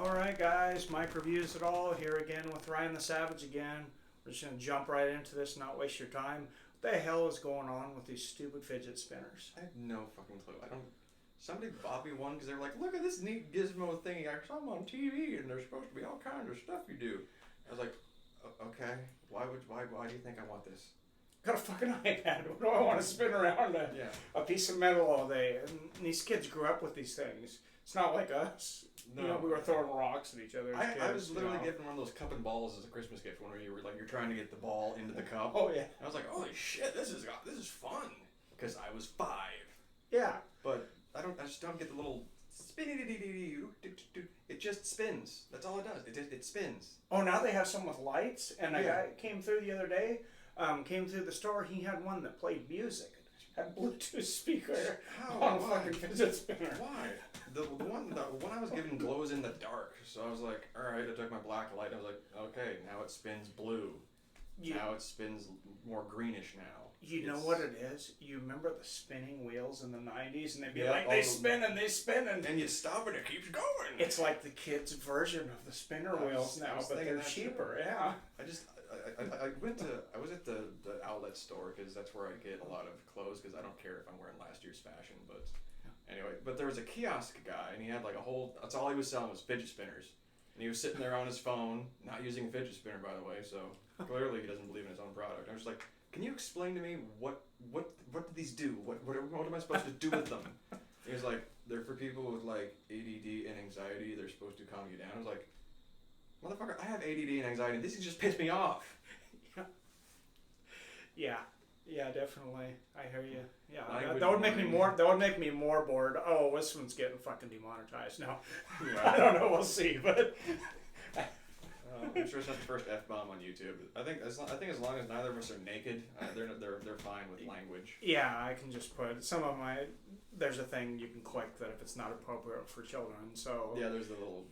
Alright guys, Mike Reviews It All here again with Ryan the Savage again. We're just going to jump right into this, not waste your time. What the hell is going on with these stupid fidget spinners? I have no fucking clue. Somebody bought me one because they were like, look at this neat gizmo thingy I saw on TV and there's supposed to be all kinds of stuff you do. I was like, okay, why do you think I want this? Got a fucking iPad. What do I want to spin around a piece of metal all day? And these kids grew up with these things. It's not like us. No. You know, we were throwing rocks at each other as kids. I was literally given one of those cup and balls as a Christmas gift when you were like, you're trying to get the ball into the cup. Oh yeah. And I was like, holy shit, this is fun. Because I was 5. Yeah. But I just don't get the little spinny. It just spins. That's all it does. It spins. Oh, now they have some with lights. And a guy came through the other day. Came through the store. He had one that played music. Had Bluetooth speaker on a fucking fidget spinner. Why? The one I was given glows in the dark. So I was like, all right. I took my black light. I was like, okay, now it spins blue. Now it spins more greenish now. You know what it is? You remember the spinning wheels in the 90s? And they'd be like, they spin and they spin. And you stop and it keeps going. It's like the kids' version of the spinner wheels now, but they're cheaper. Yeah. I was at the outlet store because that's where I get a lot of clothes because I don't care if I'm wearing last year's fashion. But anyway, there was a kiosk guy and he had like that's all he was selling was fidget spinners. And he was sitting there on his phone, not using a fidget spinner by the way, so clearly he doesn't believe in his own product. I was like, can you explain to me what do these do? What am I supposed to do with them? He was like, they're for people with like ADD and anxiety. They're supposed to calm you down. I was like, motherfucker, I have ADD and anxiety. This just pissed me off. Yeah, definitely. I hear you. Yeah, that would make me more. That would make me more bored. Oh, this one's getting fucking demonetized now. I don't know. We'll see, but. I'm sure it's not the first F-bomb on YouTube. I think as long as neither of us are naked, they're fine with language. Yeah, I can just put some of my. There's a thing you can click that if it's not appropriate for children. So yeah, there's the little.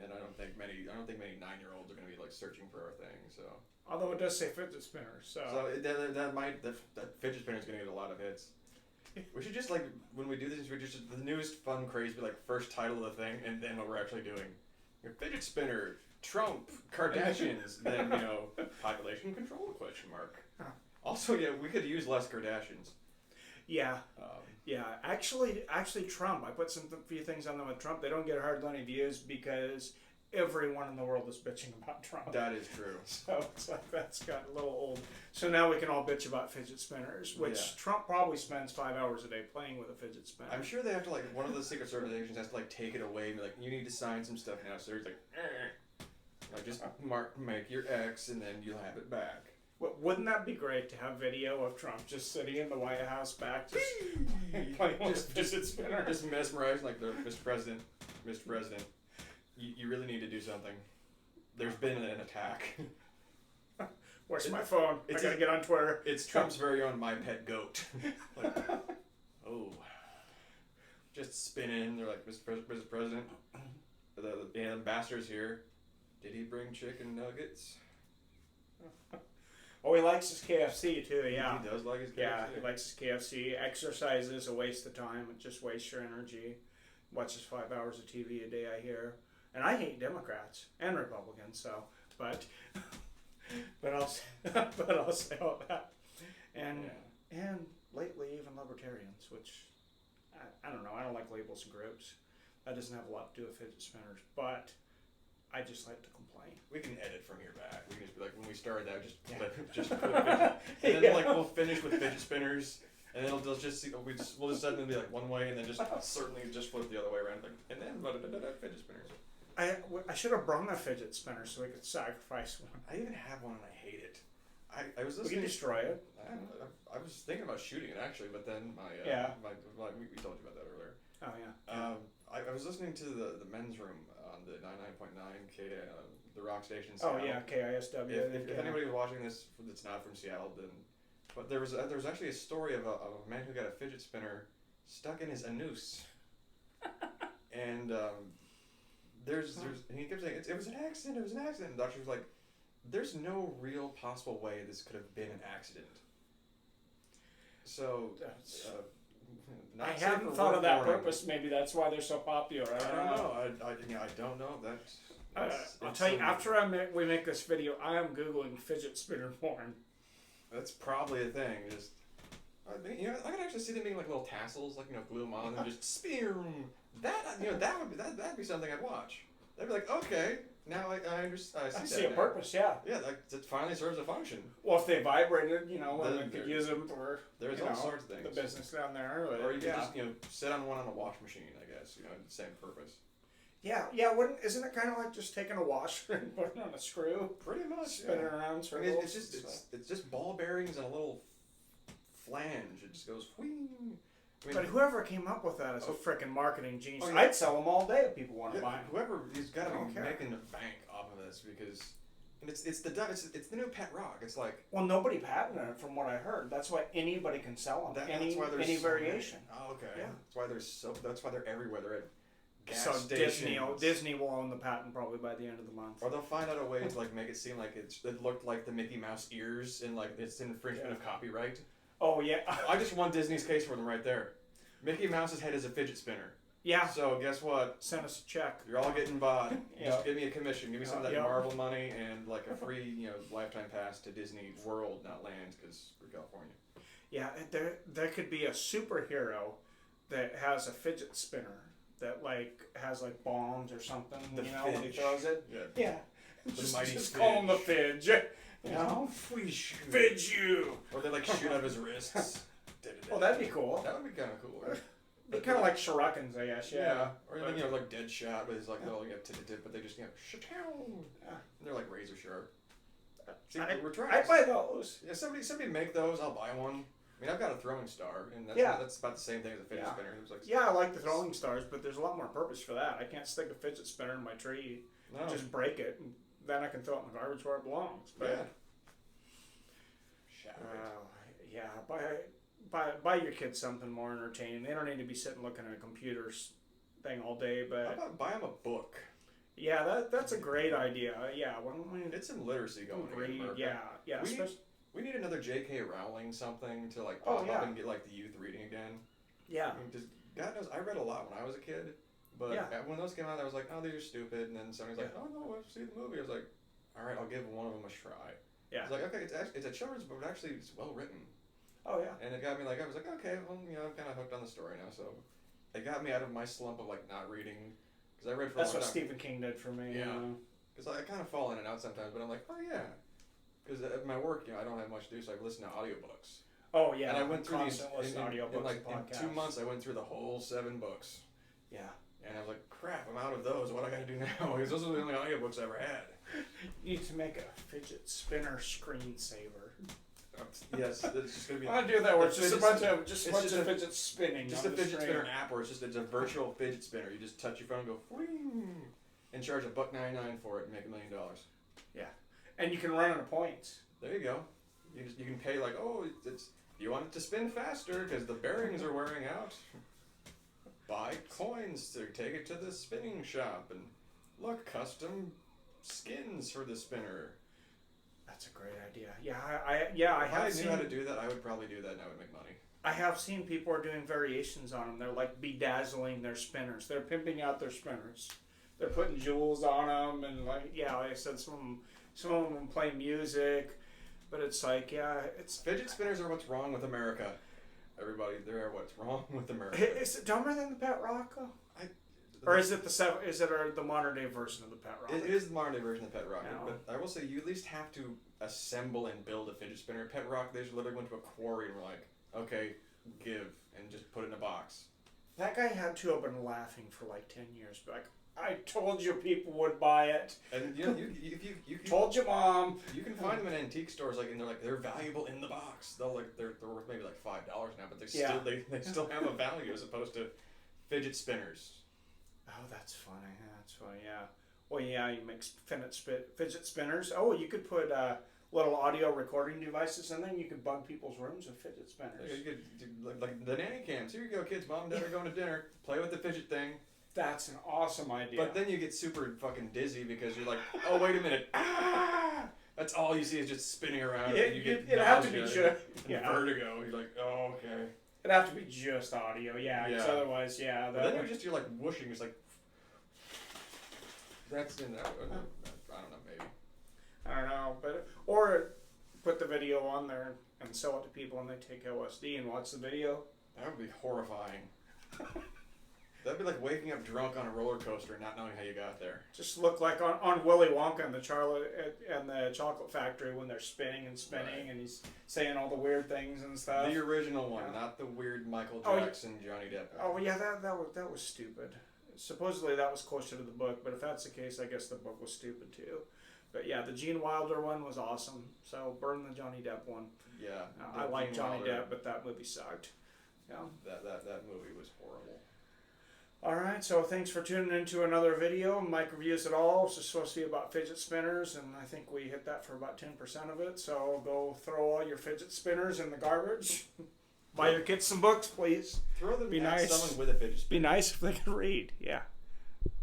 And I don't think many 9-year-olds are going to be like searching for our thing. So although it does say fidget spinner, so that fidget spinner is going to get a lot of hits. We should just like when we do this, we just the newest fun craze be like first title of the thing, and then what we're actually doing. Your fidget spinner, Trump, Kardashians, then population control ? Also, we could use less Kardashians. Yeah. Actually, Trump. I put few things on them with Trump. They don't get hardly any views because everyone in the world is bitching about Trump. That is true. So it's like that's got a little old. So now we can all bitch about fidget spinners, which Trump probably spends 5 hours a day playing with a fidget spinner. I'm sure they have to one of the Secret Service agents has to take it away and be like, you need to sign some stuff now. So he's like, just make your X and then you'll have it back. Wouldn't that be great to have video of Trump just sitting in the White House back, just playing with a fidget spinner, just mesmerized like Mr. President, you really need to do something. There's been an attack. Where's my phone? I gotta get on Twitter. It's Trump's very own My Pet Goat. Just spinning. They're like, Mr. President, the ambassador's here. Did he bring chicken nuggets? Oh, he likes his KFC too, yeah. He does like his KFC. Yeah, he likes his KFC. Exercise is a waste of time. It just wastes your energy. Watches 5 hours of TV a day, I hear. And I hate Democrats and Republicans, so, but I'll say all that. And lately even libertarians, which, I don't know, I don't like labels and groups. That doesn't have a lot to do with fidget spinners, but I just like to complain. We can edit from here back. We can just be like, when we started that, just clip fidget. And then we'll finish with fidget spinners, and then we'll just suddenly be like one way, and then just certainly just flip the other way around, and then fidget spinners. I should have brought a fidget spinner so we could sacrifice one. I even have one and I hate it. I was listening. We can destroy it. I was thinking about shooting it actually, but then we told you about that earlier. Oh yeah. I was listening to the men's room on the 99.9 the rock station. Seattle. Oh yeah, KISW. If anybody was watching this that's not from Seattle, then. But there was actually a story of a man who got a fidget spinner stuck in his anus, and and he kept saying it was an accident. It was an accident. And the doctor was like, "There's no real possible way this could have been an accident." So not I safe haven't for thought of that warning. purpose. Maybe that's why they're so popular. I don't know. I don't know. I'll tell you, after we make this video, I am Googling fidget spinner porn. That's probably a thing. Just, I could actually see them being like little tassels, like glue them on and just spear. That'd be something I'd watch. They'd be like, okay, now I understand. I see see that a now. purpose, yeah. Yeah, it finally serves a function. Well, if they vibrated, and Then we could use them for There's all sorts of things. the business down there. But, Or you could just sit on one on a wash machine. I guess same purpose. Yeah. Isn't it kind of like just taking a washer and putting on a screw, Pretty much. spinning around I circles? mean, it's just ball bearings and a little flange. It just goes whing. I mean, but whoever came up with that is a freaking marketing genius. Oh, yeah. I'd sell them all day if people want to yeah, buy them. whoever he's got to I don't be care. making a bank off of this because, and it's the new pet rock. It's like Well, nobody patented it from what I heard. That's why anybody can sell them. that's why there's any so many. variation. Oh, okay. Yeah. That's why they're everywhere. They're at gas So stations. Disney will own the patent probably by the end of the month. Or they'll find out a way to make it seem like it looked like the Mickey Mouse ears and it's an infringement of copyright. Oh yeah. I just won Disney's case for them right there. Mickey Mouse's head is a fidget spinner. Yeah. So guess what? Send us a check. You're all getting bought. Yeah. Just give me a commission. Give me some of that Yeah. Marvel money and like a free, lifetime pass to Disney World, not Land, because we're California. Yeah, there could be a superhero that has a fidget spinner that has bombs or something. The when he Fidge. throws it. Yeah. Yeah. The mighty just call him the Fidge. Fidge Fidge you. Or they shoot out of his wrists. Well, that'd be cool. That would be kind of cool. Be kind of like shurikens, I guess. Yeah. Or then like Deadshot with his little tip, but they just shatow. And they're like razor sharp. See, we're trying. I'd buy those. Yeah, somebody make those. I'll buy one. I mean, I've got a throwing star, and that's about the same thing as a fidget spinner. It was like, yeah, I like the throwing stars, but there's a lot more purpose for that. I can't stick a fidget spinner in my tree, just break it, and then I can throw it in the garbage where it belongs. But buy your kids something more entertaining. They don't need to be sitting looking at a computer thing all day. But how about buy them a book? Yeah, that's a great idea. Yeah, it's some literacy going on. Yeah. We need another J.K. Rowling something to pop up and get the youth reading again. Yeah. I mean, God knows, I read a lot when I was a kid, but when those came out, I was like, oh, these are stupid. And then somebody's like, oh no, I've seen the movie. I was like, all right, I'll give one of them a try. Yeah. I was like, okay, it's a children's book, but actually it's well written. Oh yeah. And it got me I was like, okay, well, I'm kind of hooked on the story now. So it got me out of my slump of not reading, because I read for That's a long what time. Stephen King did for me. Yeah. Because I kind of fall in and out sometimes, but I'm like, oh yeah. Because at my work, I don't have much to do, so I listen to audiobooks. Oh yeah. And I went through these audiobooks in 2 months. I went through the whole 7 books. Yeah. And I was like, crap, I'm out of those. What do I got to do now? Because those are the only audiobooks I ever had. You need to make a fidget spinner screensaver. Yes, it's just gonna be. I do that where it's just a bunch of fidget spinning. Just a fidget spinner app, where it's a virtual fidget spinner. You just touch your phone and go fling, and charge $1.99 for it and make $1 million. Yeah, and you can run out of points. There you go. You can pay you want it to spin faster because the bearings are wearing out. Buy coins to take it to the spinning shop and look, custom skins for the spinner. That's a great idea. Yeah, If I knew how to do that, I would probably do that and I would make money. I have seen people are doing variations on them. They're bedazzling their spinners. They're pimping out their spinners. They're putting jewels on them and like I said, some of them play music, but it's it's fidget spinners are what's wrong with America. Everybody, they're what's wrong with America. Is it dumber than the Pet Rock? Or is it the modern day version of the Pet Rock? It is the modern day version of the Pet Rock, No. but I will say you at least have to assemble and build a fidget spinner. Pet Rock, they just literally went to a quarry and were like, okay, give, and just put it in a box. That guy had to have been laughing for 10 years back. I told you people would buy it. And you Told you, Mom. You can find them in antique stores, and they're valuable in the box. They're worth maybe $5 now, but they still have a value as opposed to fidget spinners. Oh, that's funny. Yeah. Well, yeah, you make fidget spinners. Oh, you could put little audio recording devices in there, and you could bug people's rooms with fidget spinners. You could like the nanny cams. Here you go, kids. Mom and Dad are going to dinner. Play with the fidget thing. That's an awesome idea. But then you get super fucking dizzy because you're like, oh, wait a minute. Ah! That's all you see is just spinning around. And you get have to be nausea sure. and vertigo. You're like, oh, okay. It'd have to be just audio, yeah. Because Yeah. otherwise, yeah. But then you're like whooshing. It's like that's in that. I don't know, maybe. I don't know, but or put the video on there and sell it to people, and they take LSD and watch the video. That would be horrifying. That'd be like waking up drunk on a roller coaster and not knowing how you got there. Just look like on Willy Wonka and the Chocolate Factory when they're spinning and spinning, Right. and he's saying all the weird things and stuff. The original one, Yeah. not the weird Michael Oh, Jackson, Johnny Depp. Oh yeah, that was stupid. Supposedly that was closer to the book, but if that's the case, I guess the book was stupid too. But yeah, the Gene Wilder one was awesome. So burn the Johnny Depp one. Yeah. I like Gene Johnny Wilder, Depp, but that movie sucked. Yeah. That movie was horrible. All right, so thanks for tuning into another video. Mike Reviews It All. This is supposed to be about fidget spinners, and I think we hit that for about 10% of it. So go throw all your fidget spinners in the garbage. Buy your kids some books, please. Throw them Be at nice. someone with a fidget spinner. Be nice if they can read. Yeah.